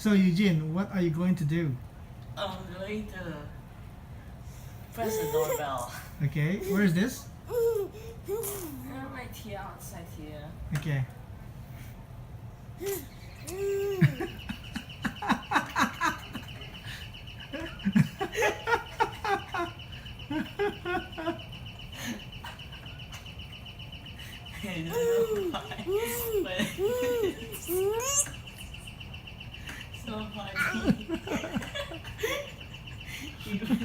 So Eugene, what are you going to do? I'm going to press the doorbell. Okay, where is this? Right here, outside here. Okay. I don't know why, but it's so funny. Even